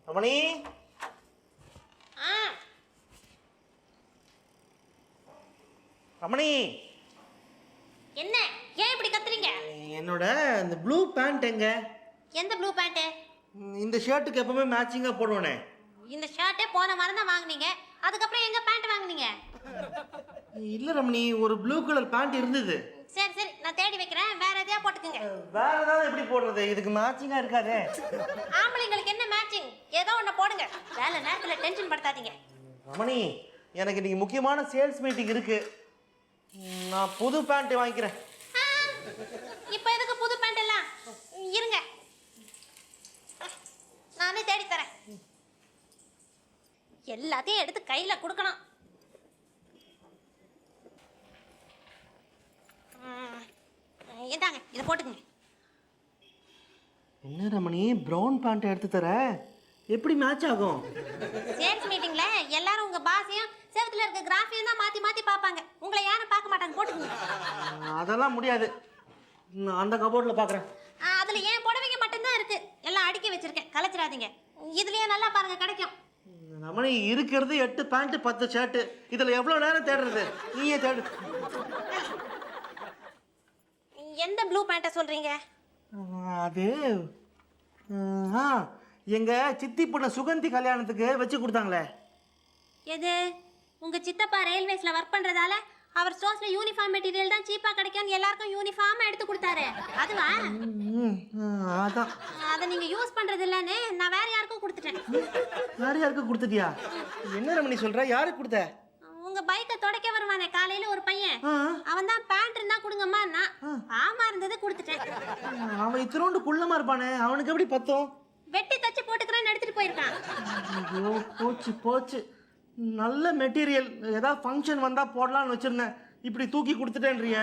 ரமணி ரமணி என்ன ஏன் இப்படி கத்துறீங்க? என்னோட இந்த ப்ளூ பேண்ட் எங்க? எந்த ப்ளூ பேண்ட்? இந்த ஷர்ட்டுக்கு எப்பவுமே மேட்சிங்கா போடுவேனே. இந்த ஷர்ட்டே போன வாரம் தான் வாங்குனீங்க. அதுக்கப்புறம் எங்க பேண்ட் வாங்குனீங்க? இல்ல ரமணி, ஒரு ப்ளூ கலர் பேண்ட் இருந்தது. சரி சரி, நான் தேடி வைக்கிறேன். வேற எதையா போட்டுக்கங்க. வேற ஏதாவது எப்படி போடுறது? இதுக்கு மேட்சிங்கா இருக்காதே. ஆம்பளைங்களுக்கு என்ன மேட்சிங்? ஏதோ ஒண்ணு போடுங்க. வேலை நேரத்துல டென்ஷன் படுத்தாதீங்க. ரமணி, எனக்கு இன்னைக்கு முக்கியமான சேல்ஸ் மீட்டிங் இருக்கு. நான் புது பேண்ட் வாங்கிக்கிறேன். இப்போ எதுக்கு புது பேண்ட் எல்லாம்? இருங்க, நானே தேடி தரேன். எல்லாத்தையும் எடுத்து கையில கொடுக்கணும். இந்தாங்க, இதை போட்டுக்கங்க. என்ன ரமணி, ப்ரௌன் பேண்ட் எடுத்து தர? எப்படி மேட்ச் ஆகும்? சேல்ஸ் மீட்டிங்ல எல்லாரும் உங்க பாஸையும் செவத்துல இருக்க கிராஃபியும் தான் மாத்தி மாத்தி பார்ப்பாங்க. உங்களை யாரும் பார்க்க மாட்டாங்க. போட்டுக்கங்க. அதெல்லாம் முடியாது, நான் அந்த கபோர்ட்ல பாக்குறேன். அதுல ஏன் புடவைங்க மட்டும்தான் இருக்கு. எல்லாம் அடுக்கி வச்சிருக்கேன், கலைச்சிடாதீங்க. இதுலயே நல்லா பாருங்க, கிடைக்கும். ரமணி, இருக்கிறது 8 பேண்ட் 10 ஷர்ட். இதுல எவ்வளவு நேரம் தேடுறது? நீயே தேடு. எந்த ப்ளூ பேண்ட்டை சொல்றீங்க? அது எங்க சித்தி பொண்ண சுகந்தி கல்யாணத்துக்கு வச்சு கொடுத்தாங்களே. எது? உங்க சித்தப்பா ரயில்வேஸ்ல ஒர்க் பண்றதால அவர் ஸ்டோர்ஸ்ல யூனிஃபார்ம் மெட்டீரியல் தான் சீப்பா கிடைக்கும், எல்லாருக்கும் யூனிஃபார்மா எடுத்து கொடுத்தாரு. அதுவா? அதான். அதை நீங்க யூஸ் பண்றது இல்லன்னு நான் வேற யாருக்கும் கொடுத்துட்டேன். வேற யாருக்கும் கொடுத்துட்டியா? என்ன ரமணி சொல்ற? யாருக்கு கொடுத்த? உங்க பைக்கை துடைக்க வருவானே காலையில ஒரு பையன், அவன் தான் பேண்ட் இருந்தா கொடுங்கம்மா. ஆமா இருந்தது, கொடுத்துட்டேன். அவன் இத்தினோண்டு குள்ளமா இருப்பானே, அவனுக்கு எப்படி பத்தும்? வெட்டி தச்சு போட்டுக்கிறேன்னு எடுத்துட்டு போயிருக்கான். ஐயோ, போச்சு போச்சு. நல்ல மெட்டீரியல், ஏதாவது ஃபங்க்ஷன் வந்தா போடலாம்னு வச்சிருந்தேன். இப்படி தூக்கி கொடுத்துட்டேன்றிய.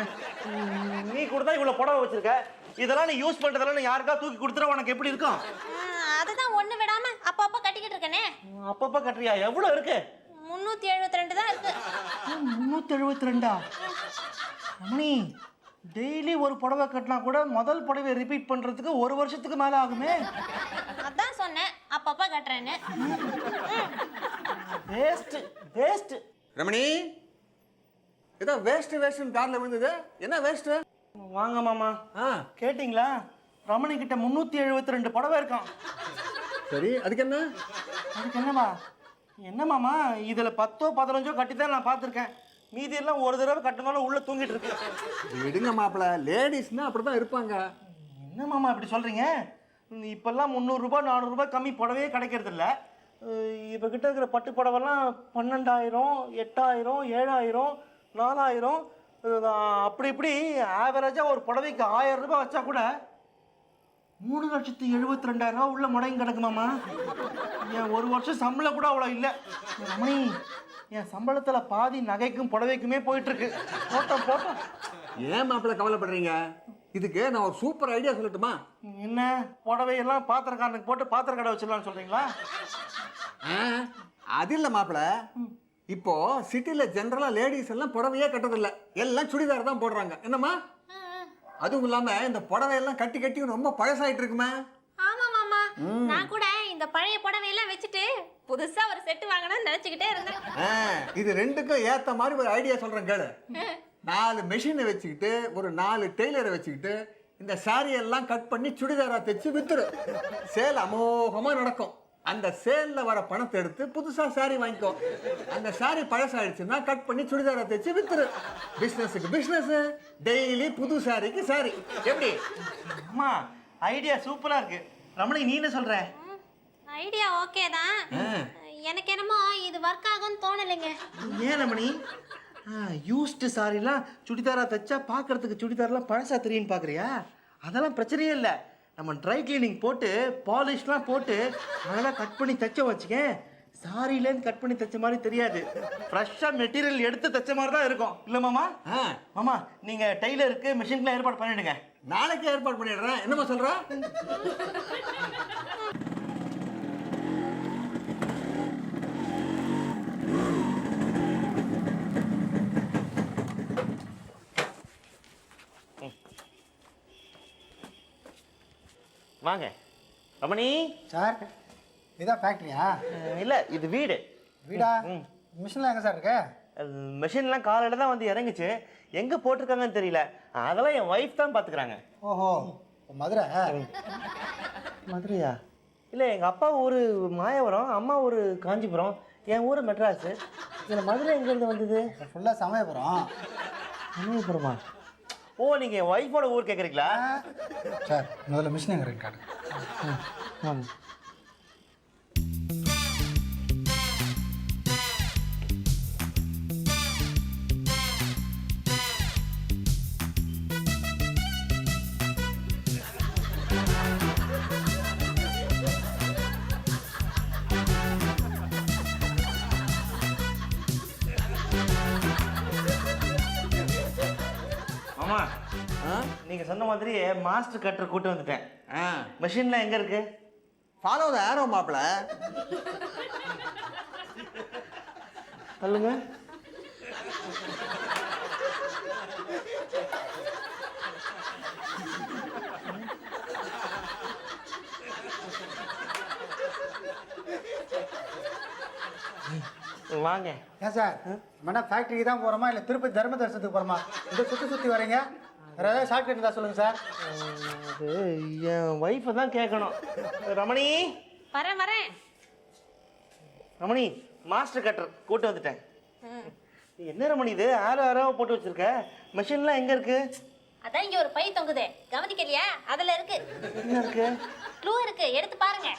நீ கொடுத்தா இவ்வளவு புடவை வச்சிருக்க. இதெல்லாம் நீ யூஸ் பண்றதெல்லாம் யாருக்கா தூக்கி கொடுத்துற உனக்கு எப்படி இருக்கும்? அதுதான் ஒண்ணு விடாம அப்பப்ப கட்டிக்கிட்டு இருக்கனே. அப்பப்ப கட்டுறியா? எவ்வளவு இருக்கு? 372 தான் இருக்கு. 372? ரமணி, டெய்லி ஒரு புடவை கட்டினா கூட முதல் புடவை ரிப்பீட் பண்றதுக்கு 1 வருஷத்துக்கு மேல ஆகுமே. அதான் சொன்னேன் அப்பப்ப கட்டுறேன்னு. Waste waste. ரமணி, ஏதோ வேஸ்ட் வேஸ்ட்னு கார்ல விழுந்தது. என்ன வேஸ்ட்? வாங்க மாமா. கேட்டிங்களா? ரமணி கிட்ட 372 புடவை இருக்கான். சரி, அதுக்கு என்ன? அதுக்கு என்னமா? என்ன மாமா, இதுல 10ஓ 15ஓ கட்டி தான் நான் பார்த்துருக்கேன். மீதி எல்லாம் ஒரு தடவை கட்டினாலும் உள்ள தூங்கிட்டு இருக்கு. விடுங்க மாப்பிள்ள, லேடிஸ்னா அப்படிதான் இருப்பாங்க. என்ன மாமா இப்படி சொல்றீங்க? இப்பெல்லாம் 300 ரூபாய் 400 ரூபாய் கம்மி புடவையே கிடைக்கிறது இல்லை. இப்போ கிட்ட இருக்கிற பட்டு புடவெல்லாம் 12,000 8,000 7,000 4,000 அப்படி இப்படி ஆவரேஜாக ஒரு புடவைக்கு 1000 ரூபாய் வச்சா கூட 3,72,000 உள்ள முடங்கி கிடக்குமாமா. என் 1 வருஷம் சம்பளம் கூட அவ்வளோ இல்லை. ரமணி, என் சம்பளத்தில் பாதி நகைக்கும் புடவைக்குமே போயிட்டு இருக்கு. போட்டோம் போட்டோம். ஏன் மாப்பிள்ள கவலைப்படுறீங்க? இதுக்கு நான் ஒரு சூப்பர் ஐடியா சொல்லட்டுமா? என்ன? புடவையெல்லாம் பாத்திரக்காரனுக்கு போட்டு பாத்திர கடை வச்சிடலாம்னு சொல்றீங்களா? அது இல்லை மாப்பிள்ள, இப்போ சிட்டில ஜெனரலா லேடிஸ் எல்லாம் புடவையே கட்டதில்லை, எல்லாம் சுடிதார் தான் போடுறாங்க. என்னம்மா? அதுவும் இல்லாம இந்த புடவையெல்லாம் கட்டி கட்டி ரொம்ப பழசாயிட்டு இருக்குமே. ஆமா மாமா, நான் கூட இந்த பழைய புடவையெல்லாம் வச்சுட்டு புதுசா ஒரு செட்டு வாங்கணும்னு நினைச்சுக்கிட்டே இருந்தேன். இது ரெண்டுக்கும் ஏத்த மாதிரி ஒரு ஐடியா சொல்றேன் கேளு. 4 மெஷினை வச்சுக்கிட்டு ஒரு 4 டெய்லரை வச்சுக்கிட்டு இந்த சாரி எல்லாம் கட் பண்ணி சுடிதாரா தைச்சு வித்துரு. சேல் அமோகமா நடக்கும். அந்த சேல்ல வர பணத்தை எடுத்து புதுசா சாரி வாங்கிக்கோ. அந்த சாரி பழசாயிடுச்சுன்னா கட் பண்ணி சுடிதாரா தைச்சு வித்துரு. பிசினஸுக்கு பிசினஸ், டெய்லி புது சாரிக்கு சாரி. எப்படி? அம்மா, ஐடியா சூப்பரா இருக்கு. ரமணி, நீ என்ன சொல்ற? ஐடியா ஓகே தான். எனக்கு என்னமோ இது ஒர்க் ஆகும்னு தோணலைங்க. ஏன் ரமணி? யூஸ்டு சாரிலாம் சுடிதாரா தைச்சா பார்க்கறதுக்கு சுடிதார்லாம் பழசா தெரியுன்னு பார்க்குறியா? அதெல்லாம் பிரச்சனையே இல்லை. நம்ம ட்ரை கிளீனிங் போட்டு பாலிஷ்லாம் போட்டு அதெல்லாம் கட் பண்ணி தைச்ச வச்சுக்க, சாரிலேருந்து கட் பண்ணி தைச்ச மாதிரி தெரியாது. ஃப்ரெஷ்ஷாக மெட்டீரியல் எடுத்து தைச்ச மாதிரி தான் இருக்கும். இல்லை மாமா? மாமா, நீங்கள் டெய்லருக்கு மிஷின்லாம் ஏற்பாடு பண்ணிவிடுங்க. நாளைக்கு ஏற்பாடு பண்ணிடுறேன். என்னம்மா சொல்ற? வாங்க ரமணி. சார், இதான் ஃபேக்ட்ரியா? இல்லை இது வீடு. வீடா? மிஷின்லாம் எங்கே சார் இருக்கு? மெஷின்லாம் காலையில் தான் வந்து இறங்குச்சு. எங்கே போட்டிருக்காங்கன்னு தெரியல. அதெல்லாம் என் ஒய்ஃப் தான் பார்த்துக்கிறாங்க. ஓஹோ, மதுரை? மதுரையா? இல்லை, எங்கள் அப்பா ஊர் மாயவரம், அம்மா ஊர் காஞ்சிபுரம், என் ஊர் மெட்ராஸு. இதில் மதுரை எங்கேருந்து வந்தது? ஃபுல்லாக சமயபுரம். சமயபுரமா? ஓ, நீங்கள் என் ஒய்ஃபோட ஊர் கேட்குறீங்களா? சார் முதல்ல மிஷின் எங்கே இருக்கு காட்டுங்க. ஆமா, நீங்கள் சொன்ன மாதிரி மாஸ்டர் கட்டர் கூட்டு வந்துட்டேன். ஆ, மெஷின்லாம் எங்கே இருக்கு? ஃபாலோ த ஆரோ மாப்பிள. சொல்லுங்க. வாங்க. ஏன் சார் நம்ம ஃபேக்ட்ரிக்கு தான் போகிறோமா இல்லை திருப்பதி தர்ம தரிசனத்துக்கு போகிறோமா? இதை சுற்றி வரீங்க. வேறு ஏதாவது ஷார்ட்கட் இருந்தால் சொல்லுங்கள் சார். அது என் ஒய்ஃபை தான் கேட்கணும். ரமணி, வரேன். ரமணி, மாஸ்டர் கட்டர் கூட்டு வந்துட்டேன். என்ன ரமணி இது ஆறாவா போட்டு வச்சிருக்க? மெஷின்லாம் எங்கே இருக்கு? அதான் இங்க ஒரு பை தொங்குதே, கவனிக்கலையா? அதுல இருக்கு. என்ன இருக்கு? க்ளூ இருக்கு, எடுத்து பாருங்க.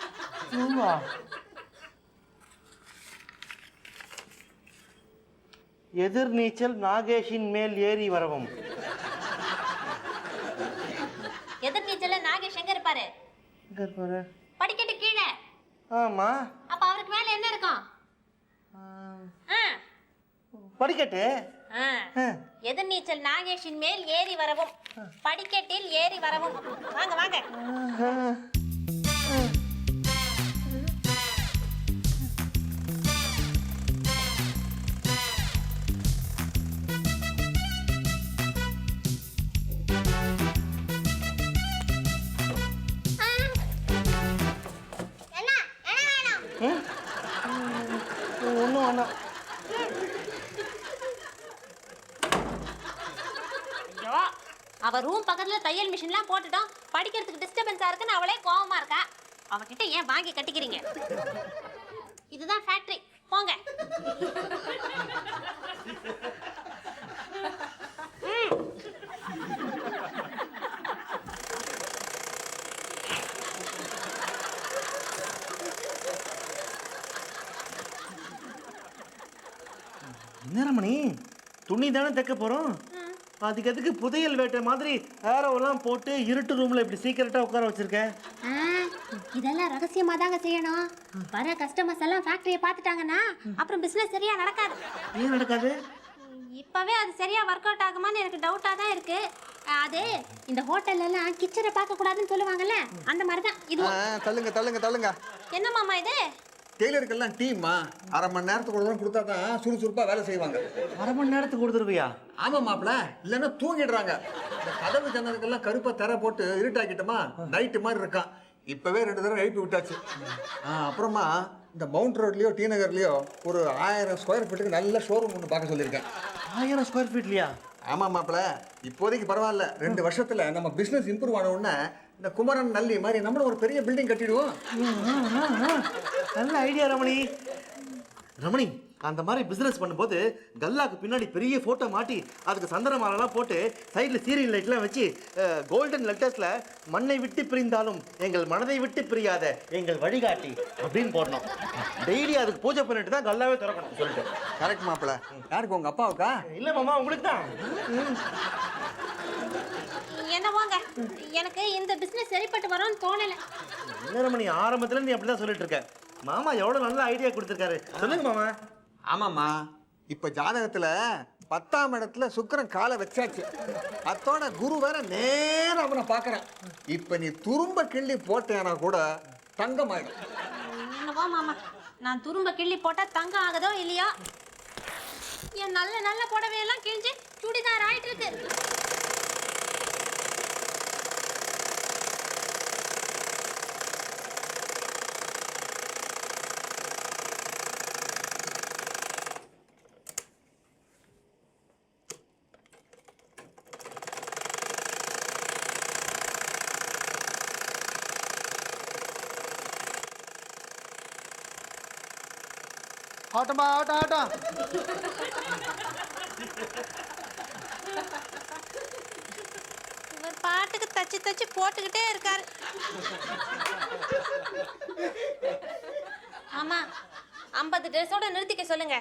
க்ளூவா? எதிர்நீச்சல் நாகேஷின் மேல் ஏறி வரவும். எதிர்நீச்சல்ல நாகேஷ் எங்க இருப்பாரு? எங்க இருப்பாரு? படிக்கட்டு கீழே. ஆமா. அப்ப அவருக்கு மேல என்ன இருக்கும்? படிக்கட்டு. எதிர்நீச்சல் நாகேஷின் மேல் ஏறி வரவும், படிக்கட்டில் ஏறி வரவும். வாங்க வாங்க. ஒன்றும் வேணாம். அவ ரூம் பக்கத்துல தையல் மிஷின்லாம் போட்டுட்டோம், படிக்கிறதுக்கு டிஸ்டர்பன்ஸா இருக்குன்னு அவளே கோவமா இருக்கா. அவகிட்ட ஏன் வாங்கி கட்டிக்கிறீங்க? இதுதான் ஃபேக்டரி, போங்க. என்ன ரமணி, துணி தானே தைக்க போறோம். அதுக்கு எதுக்கு புதையல் வேட்டை மாதிரி ஏரோவெல்லாம் போட்டு இருட்டு ரூம்ல இப்படி சீக்கிரட்டா உட்கார வச்சிருக்க? இதெல்லாம் ரகசியமா தாங்க செய்யணும். வர கஸ்டமர்ஸ் எல்லாம் ஃபேக்டரியை பார்த்துட்டாங்கன்னா அப்புறம் பிசினஸ் சரியா நடக்காது. ஏன் நடக்காது? இப்பவே அது சரியா ஒர்க் அவுட் ஆகுமான்னு எனக்கு டவுட்டா தான் இருக்கு. அது இந்த ஹோட்டல்ல எல்லாம் கிச்சனை பார்க்க கூடாதுன்னு சொல்லுவாங்கல்ல, அந்த மாதிரி தான் இது. தள்ளுங்க தள்ளுங்க தள்ளுங்க. என்ன மாமா இது? டெய்லருக்கெல்லாம் டீம்மா, அரை மணி நேரத்துக்கு கொடுத்தா தான் சுறுசுறுப்பாக வேலை செய்வாங்க. அரை மணி நேரத்துக்கு கொடுத்துருவியா? ஆமாம் மாப்பிள்ள, இல்லைன்னா தூங்கிடுறாங்க. இந்த கதவு ஜன்னலுக்கெல்லாம் கருப்பை தர போட்டு இருட்டாக்கிட்டோமா, நைட்டு மாதிரி இருக்கான். இப்போவே 2 தடவை எழுப்பி விட்டாச்சு. அப்புறமா இந்த மவுண்ட் ரோட்லேயோ டி நகர்லேயோ ஒரு 1000 ஸ்கொயர் ஃபீட்டுக்கு நல்ல ஷோரூம் ஒன்று பார்க்க சொல்லியிருக்கேன். 1000 ஸ்கொயர் ஃபீட்லையா? ஆமாம் மாப்பிள்ள, இப்போதைக்கு பரவாயில்ல. 2 வருஷத்தில் நம்ம பிஸ்னஸ் இம்ப்ரூவ் ஆன உடனே இந்த குமரன் நல்லி மாதிரி நம்மளும் ஒரு பெரிய பில்டிங் கட்டிடுவோம். நல்ல ஐடியா ரமணி. ரமணி, அந்த மாதிரி பிசினஸ் பண்ணும்போது கல்லாக்கு பின்னாடி பெரிய போட்டோ மாட்டி அதுக்கு சந்தன மாலைலாம் போட்டு சைடில் சீரியல் லைட்லாம் வச்சு கோல்டன் லெட்டர்ஸில் மண்ணை விட்டு பிரிந்தாலும் எங்கள் மனதை விட்டு பிரியாத எங்கள் வழிகாட்டி அப்படின்னு போடணும். டெய்லி அதுக்கு பூஜை பண்ணிட்டு தான் கல்லாவே திறக்கணும் சொல்லிட்டு. கரெக்ட் மாப்பிள்ள. யாருக்கு, உங்கள் அப்பாவுக்கா? இல்லை மாமா, உங்களுக்கு தான். என்னவோங்க, எனக்கு இந்த பிசினஸ் சரிப்பட்டு வரும்னு தோணல. என்ன ரமணி, ஆரம்பத்துல நீ அப்படிதான் சொல்லிட்டு இருக்க. மாமா எவ்வளவு நல்ல ஐடியா கொடுத்துருக்காரு. சொல்லுங்க மாமா. ஆமாம்மா, இப்போ ஜாதகத்தில் 10ஆம் இடத்துல சுக்கிரன் காலை வச்சாச்சு. அத்தோட குரு வேற நேரம் அவனை பார்க்குறேன். இப்போ நீ துரும்ப கிள்ளி போட்டேன்னா கூட தங்கம் ஆயிடும். என்னவோ மாமா, நான் துரும்ப கிள்ளி போட்டா தங்கம் ஆகுதோ இல்லையோ, என் நல்ல நல்ல புடவையெல்லாம் கிழிஞ்சு சுடிதார் ஆயிட்டு இருக்கு. ஆட்டம்பா ஆட்டம் ஆட்டம். இவர் பாட்டுக்கு தச்சு தச்சு போட்டுக்கிட்டே இருக்காரு. ஆமா, 50 ட்ரெஸ்ஸோட நிறுத்திக்க சொல்லுங்க.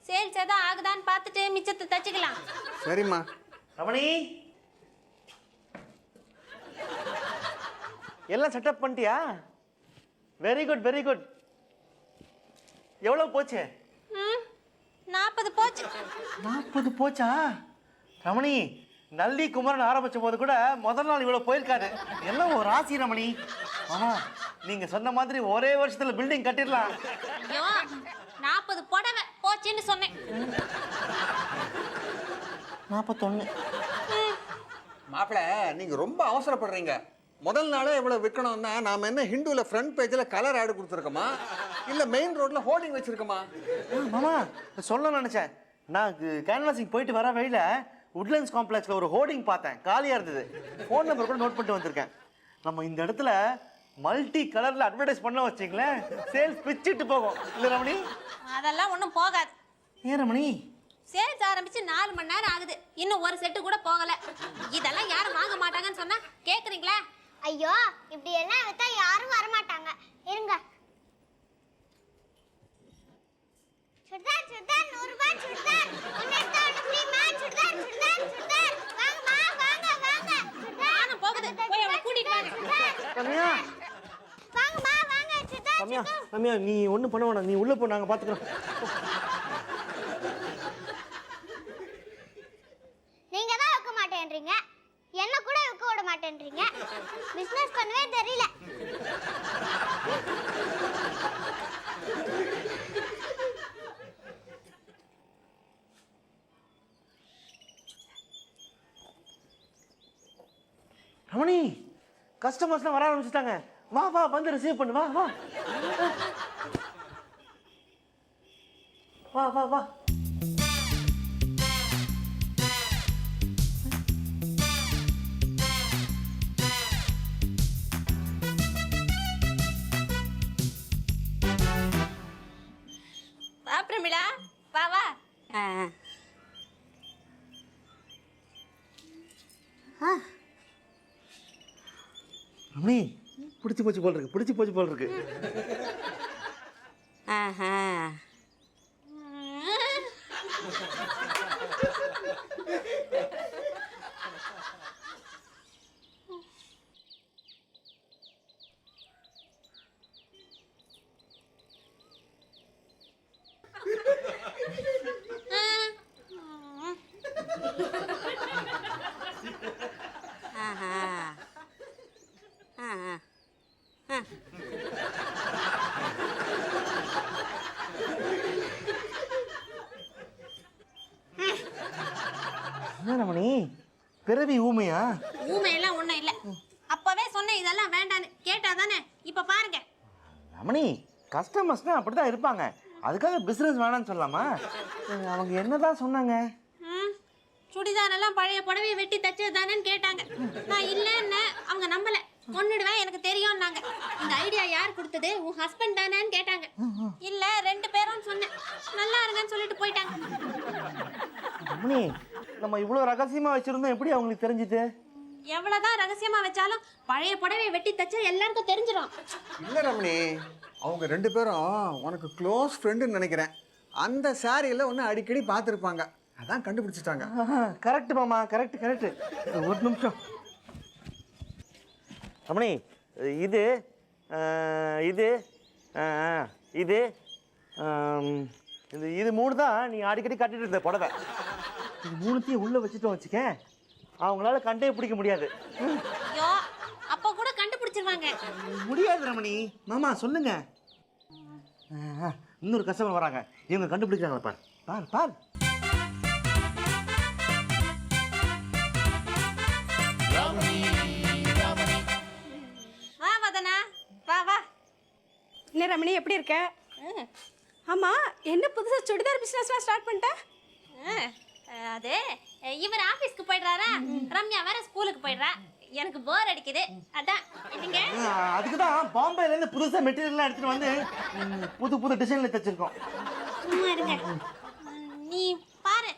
சேல்ஸ் ஏதாவது ஆகுதான்னு பார்த்துட்டு மிச்சத்தை தச்சுக்கலாம். சரிம்மா. ரமணி, எல்லாம் செட்டப் பண்ணிட்டியா? Very good very good. எவ்வளோ போச்சு? 40 போச்சு. 40 போச்சா? ரமணி, நல்லி குமரன் ஆரம்பிச்ச போது கூட முதல் நாள் இவ்வளோ போயிருக்காரு. எல்லாம் ஒரு ராசி ரமணி. ஆமா, நீங்க சொன்ன மாதிரி ஒரே வருஷத்துல பில்டிங் கட்டிடலாம். ஐயோ, 40 புடவை போச்சுன்னு சொன்னேன். 41. மாப்பிள்ள, நீங்க ரொம்ப அவசரப்படுறீங்க. முதல் நாளே இவ்வளவு விற்கணும்னா நாம என்ன ஹிந்துல ஃப்ரண்ட் பேஜ்ல கலர் ஆட் கொடுத்துருக்கோமா, இல்ல மெயின் ரோட்ல ஹோர்டிங் வச்சிருக்கோமா? மாமா, சொல்ல நினைச்சேன். நான் கேன்வாசிங் போயிட்டு வர வழியில உட்லண்ட்ஸ் காம்ப்ளெக்ஸ்ல ஒரு ஹோர்டிங் பார்த்தேன், காலியா இருந்தது. ஃபோன் நம்பர் கூட நோட் பண்ணிட்டு வந்திருக்கேன். நம்ம இந்த இடத்துல மல்டி கலர்ல அட்வர்டைஸ் பண்ண வச்சிங்களேன், சேல்ஸ் பிச்சிட்டு போகும். இல்ல ரமணி? அதெல்லாம் ஒன்றும் போகாது. ஏன் ரமணி? சேல்ஸ் ஆரம்பிச்சு 4 மணி நேரம் ஆகுது, இன்னும் ஒரு செட்டு கூட போகல. இதெல்லாம் யாரும் வாங்க மாட்டாங்கன்னு சொன்னா கேக்குறீங்களா? ஐயோ, இப்படி எல்லாம் வித்தா யாரும் வர மாட்டாங்க. இருங்க. சுடிதார் சுடிதார் 100 ரூபாய் சுடிதார். ஒன்னு எடுத்தா ஒன்னு ஃப்ரீமா. சுடிதார் சுடிதார் சுடிதார். வாங்கம்மா வாங்க வாங்க. சுடிதார் நானும் போகுது, போய் அவளை கூட்டிட்டு வாங்க. ரம்யா, வாங்கம்மா வாங்க. சுடிதார் ரம்யா, ரம்யா, நீ ஒன்றும் பண்ண வேணாம். நீ உள்ள போ, நாங்கள் பார்த்துக்கிறோம். நீங்க தான் வைக்க மாட்டேன்றீங்க, என்ன கூட வைக்க விட மாட்டேன்றீங்க. பிசினஸ் பண்ணவே தெரியல. ரமணி, கஸ்டமர்ஸ்லாம் வர ஆரம்பிச்சுட்டாங்க. வா வா, வந்து ரிசீவ் பண்ணு. வா வா வா வா வா. பிரமிளா, வா வா. ரமணி, பிடிச்சி போச்சு போல் இருக்கு, பிடிச்சி போச்சு போல் இருக்கு. என்ன ரமணி, பிறவி ஊமையா? ஊமையெல்லாம் ஒண்ணும் இல்ல. அப்பவே சொன்னேன் இதெல்லாம் வேண்டான்னு. கேட்டா தானே? இப்ப பாருங்க. ரமணி, கஸ்டமர்ஸ்னா அப்படிதான் இருப்பாங்க. அதுக்காக பிசினஸ் வேணாம்னு சொல்லலாமா? அவங்க என்னதான் சொன்னாங்க? சுடிதார் எல்லாம் பழைய புடவையை வெட்டி தச்சது தானேன்னு கேட்டாங்க. நான் இல்லைன்னு அவங்க நம்பல. கொன்னுடுவேன், எனக்கு தெரியும்னாங்க. இந்த ஐடியா யார் கொடுத்தது? உன் ஹஸ்பண்ட் தானேன்னு கேட்டாங்க. இல்ல 2 பேரும் சொன்னேன். நல்லா இருங்கன்னு சொல்லிட்டு போயிட்டாங்க. ரமணி, நம்ம இவ்வளவு ரகசியமா வச்சிருந்தோம், எப்படி அவங்களுக்கு தெரிஞ்சுது? எவ்வளவுதான் ரகசியமா வச்சாலும் பழைய புடவையை வெட்டி தச்சா எல்லாருக்கும் தெரிஞ்சிடும். இல்ல ரமணி, அவங்க 2 பேரும் உனக்கு க்ளோஸ் ஃப்ரெண்டுன்னு நினைக்கிறேன். அந்த சாரியில ஒன்று அடிக்கடி பார்த்துருப்பாங்க, அதான் கண்டுபிடிச்சிட்டாங்க. கரெக்ட் மாமா, கரெக்ட் கரெக்ட். ஒரு நிமிஷம் ரமணி, இது இது இது இது 3 தான் நீ அடிக்கடி கட்டிட்டு இருந்த புடவை. இது 3த்தையும் உள்ள வச்சுட்டோம் வச்சுக்க, அவங்களால கண்டே பிடிக்க முடியாது. ஐயோ, அப்ப கூட கண்டுபிடிச்சிருவாங்க. முடியாது ரமணி. மாமா சொல்லுங்க. இன்னொரு கஸ்டமர் வராங்க, இவங்க கண்டுபிடிக்கிறாங்களா பார் பார் பார். வா வதனா, வா வா. என்ன ரமணி, எப்படி இருக்க? ஆமா, என்ன புதுசா சுடிதார் பிசினஸ்லாம் ஸ்டார்ட் பண்ணிட்ட? அது இவர் ஆபீஸ்க்கு போயிடுறாரா, ரம்யா வேற ஸ்கூலுக்கு போயிடுறா. எனக்கு போர் அடிக்குது, அதான். நீங்க அதுக்கு தான் பாம்பேல இருந்து புதுசா மெட்டீரியல்லாம் எடுத்துட்டு வந்து புது புது டிசைன்ல தச்சிருக்கோம். சும்மா இருங்க. நீ பாரு.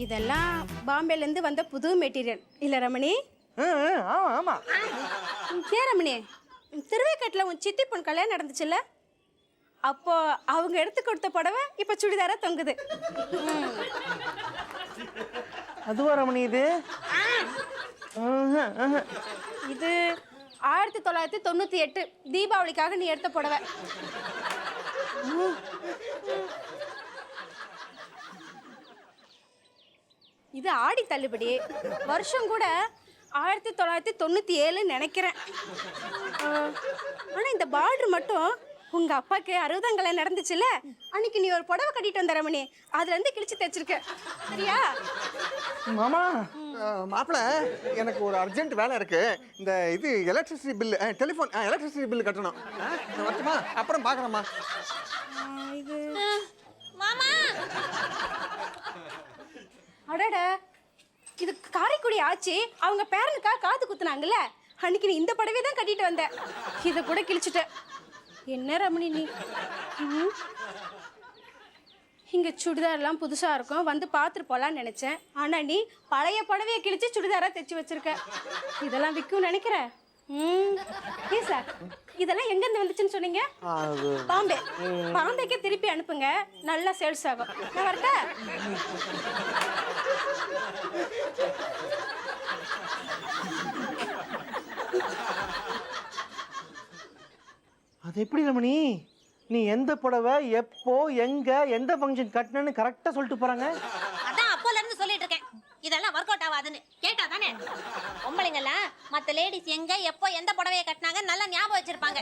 இதெல்லாம் பாம்பேலேருந்து வந்த புது மெட்டீரியல் இல்லை ரமணி? ஆமா ஆமா. ஏன் ரமணி, திருவேக்கட்டில் உன் சித்தி பொண்ணு கல்யாணம் நடந்துச்சுல்ல, அப்போ அவங்க எடுத்து கொடுத்த புடவை இப்போ சுடிதாரா தொங்குது. அதுவா ரமணி இது? இது 1998 தீபாவளிக்காக நீ எடுத்த புடவை. இது ஆடி தள்ளுபடி, வருஷம் கூட 1997 நினைக்கிறேன். ஆனால் இந்த பார்டர் மட்டும் உங்கள் அப்பாவுக்கு 60ஆம் கல்யாணம் நடந்துச்சுல்ல, அன்னைக்கு நீ ஒரு புடவை கட்டிட்டு வந்த ரமணி, அதுலேருந்து கிழிச்சு தைச்சிருக்க. சரியா மாமா? மாப்பிள்ள, எனக்கு ஒரு அர்ஜென்ட் வேலை இருக்கு. இந்த இது electricity bill, telephone electricity bill கட்டணும். வரட்டுமா? அப்புறம் பார்க்கலாமா? இது மாமா, அடட, இது காரைக்குடி ஆச்சு. அவங்க பேரனுக்காக காது குத்துனாங்கல்ல, அன்னைக்கு நீ இந்த புடவை தான் கட்டிட்டு வந்த, இதை கூட கிழிச்சிட்ட. என்ன ரமணி நீ? இங்க சுடிதார்லாம் புதுசா இருக்கும், வந்து பார்த்துட்டு போலான்னு நினைச்சேன். ஆனா நீ பழைய புடவையை கிழிச்சு சுடிதாரா தைச்சு வச்சிருக்க. இதெல்லாம் விற்கும் நினைக்கிற? ஏன் சார், இதெல்லாம் எங்க இருந்து வந்துச்சுன்னு சொன்னீங்க? பாம்பே. பாம்பேக்கே திருப்பி அனுப்புங்க, நல்லா சேல்ஸ் ஆகும். நான் வரட்டா? அது எப்படி ரமணி? நீ எந்த புடவை எப்போ எங்க எந்த ஃபங்க்ஷன் கட்டினு கரெக்டா சொல்லிட்டு போறாங்க. அதான் அப்போல இருந்து சொல்லிட்டு இருக்கேன், இதெல்லாம் ஒர்க் அவுட் ஆகாதுன்னு. கேட்டா தானே? பொம்பளைங்கெல்லாம் மற்ற லேடிஸ் எங்க எப்போ எந்த புடவையை கட்டினாங்க நல்லா ஞாபகம் வச்சிருப்பாங்க.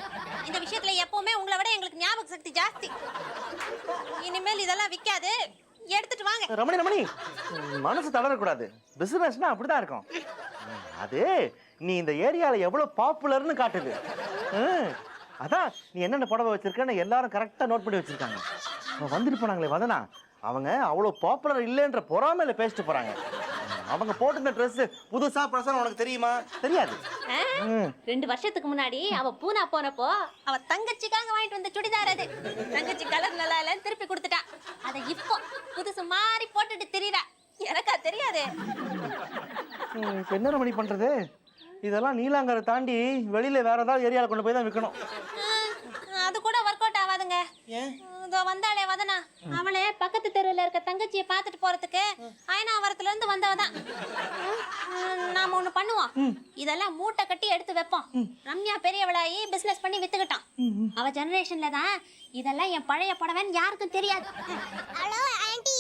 இந்த விஷயத்துல எப்பவுமே உங்களை விட எங்களுக்கு ஞாபக சக்தி ஜாஸ்தி. இனிமேல் இதெல்லாம் விற்காது, எடுத்துட்டு வாங்க. ரமணி ரமணி, மனசு தளரக்கூடாது. பிசினஸ்னா அப்படிதான் இருக்கும். அது நீ இந்த ஏரியால எவ்வளவு பாப்புலர்னு காட்டுது. அதான் நீ என்னென்ன புடவை வச்சிருக்கன்னு எல்லாரும் கரெக்டா நோட் பண்ணி வச்சிருக்காங்க. வந்துட்டு போனாங்களே வதனா, அவங்க அவ்வளோ பாப்புலர் இல்லைன்ற பொறாமையில பேசிட்டு போறாங்க. அவங்க போட்டிருந்த ட்ரெஸ் புதுசா பிரசனம் உனக்கு தெரியுமா? தெரியாது. 2 வருஷத்துக்கு முன்னாடி அவ பூனா போனப்போ அவ தங்கச்சிக்காக வாங்கிட்டு வந்த சுடிதார் அது. தங்கச்சி கலர் நல்லா இல்லைன்னு திருப்பி கொடுத்துட்டா. அதை இப்போ புதுசு மாதிரி போட்டுட்டு திரியுறா. எனக்கா தெரியாது. என்ன ரமணி பண்றது? இதெல்லாம் நீலாங்கரை தாண்டி வெளியில வேற ஏதாவது ஏரியால கொண்டு போய் தான் விற்கணும். அது கூட ஒர்க் அவுட் ஆகாதுங்க. இதோ வந்தாளே வதனா, அவளே பக்கத்து தெருவில் இருக்க தங்கச்சியை பார்த்துட்டு போறதுக்கு அயனாவரத்துல இருந்து வந்தவதான். நாம ஒண்ணு பண்ணுவோம், இதெல்லாம் மூட்டை கட்டி எடுத்து வைப்போம். ரம்யா பெரியவளாயி பிசினஸ் பண்ணி வித்துக்கிட்டான். அவ ஜெனரேஷன்ல தான் இதெல்லாம் என் பழைய புடவைன்னு யாருக்கும் தெரியாது. ஹலோ ஆண்டி,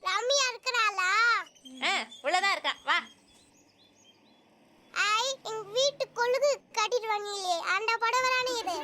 ரம்யா இருக்கறாளா? உள்ளதான் இருக்கா, வா. ஐ, எங்க வீட்டு கொழுகு கட்டிட்டு வந்தீங்களே, அந்த புடவை தானே இது?